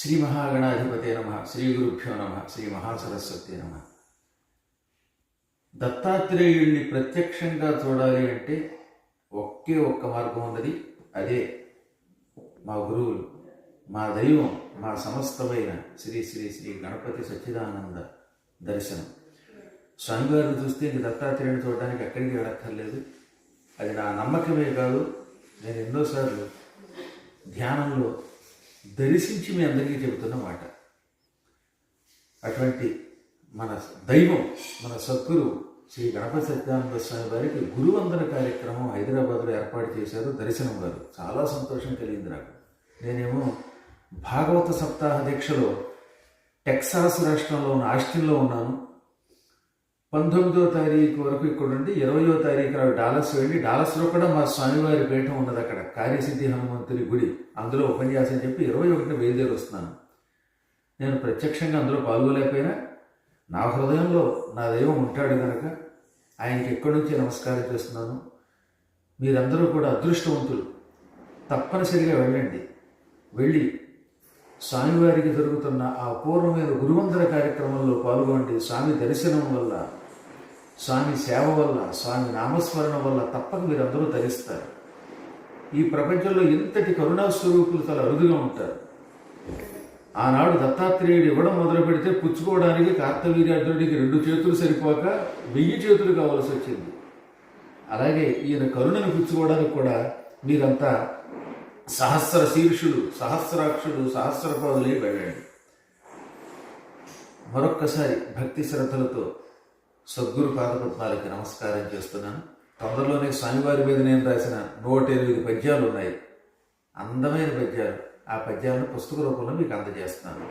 శ్రీ మహాగణాధిపతే నమ, శ్రీ గురుభ్యో నమ, శ్రీ మహాసరస్వతి నమ. దత్తాత్రేయుడిని ప్రత్యక్షంగా చూడాలి అంటే ఒకే ఒక్క మార్గం ఉన్నది. అదే మా గురువులు, మా దైవం, మా సమస్తమైన శ్రీ శ్రీ శ్రీ గణపతి సచ్చిదానంద దర్శనం. స్వామివారిని చూస్తే ఇంక దత్తాత్రేయుని చూడడానికి ఎక్కడికి వెళ్ళక్కర్లేదు. అది నా నమ్మకమే కాదు, నేను ఎన్నోసార్లు ధ్యానంలో దర్శించి మీ అందరికీ చెబుతున్న మాట. అటువంటి మన దైవం, మన సద్గురు శ్రీ గణపతి సత్యానంద స్వామి వారికి గురువందన కార్యక్రమం హైదరాబాద్లో ఏర్పాటు చేశారు. దర్శనం వారు చాలా సంతోషం కలిగింది నాకు. నేనేమో భాగవత సప్తాహ దీక్షలో టెక్సాస్ రాష్ట్రంలో ఉన్న ఆస్టిన్లో ఉన్నాను. 19వ తారీఖు వరకు ఇక్కడ ఉండి 20వ తారీఖు నాడు డాలస్ వెళ్ళి, డాలస్లో కూడా మా స్వామివారి పీఠం ఉన్నది, అక్కడ కార్యసిద్ధి హనుమంతుని గుడి, అందులో ఉపన్యాసం చెప్పి 21న బయలుదేరి వస్తున్నాను. నేను ప్రత్యక్షంగా అందులో పాల్గొలేకపోయినా నా హృదయంలో నా దైవం ఉంటాడు కనుక ఆయనకి ఎక్కడి నుంచి నమస్కారం చేస్తున్నాను. మీరందరూ కూడా అదృష్టవంతులు, తప్పనిసరిగా వెళ్ళండి. వెళ్ళి స్వామివారికి జరుగుతున్న ఆ అపూర్వమైన గురువందన కార్యక్రమంలో పాల్గొండి. స్వామి దర్శనం వల్ల, స్వామి సేవ వల్ల, స్వామి నామస్మరణ వల్ల తప్పక మీరందరూ ధరిస్తారు. ఈ ప్రపంచంలో ఇంతటి కరుణాస్వరూపులు చాలా అరుదుగా ఉంటారు. ఆనాడు దత్తాత్రేయుడు ఇవ్వడం మొదలు పెడితే పుచ్చుకోవడానికి కార్తవీర్యార్జునుడికి 2 చేతులు సరిపోక 1000 చేతులు కావాల్సి వచ్చింది. అలాగే ఈయన కరుణను పుచ్చుకోవడానికి కూడా మీరంతా సహస్ర శీర్షులు, సహస్రాక్షులు, సహస్రపాదులై వెళ్ళండి. మరొక్కసారి భక్తి శ్రద్ధలతో సద్గురు పాదపద్మాలకి నమస్కారం చేస్తున్నాను. తొందరలోనే స్వామివారి మీద నేను రాసిన 108 పద్యాలు ఉన్నాయి, అందమైన పద్యాలు. ఆ పద్యాలను పుస్తక రూపంలో మీకు అందజేస్తున్నాను.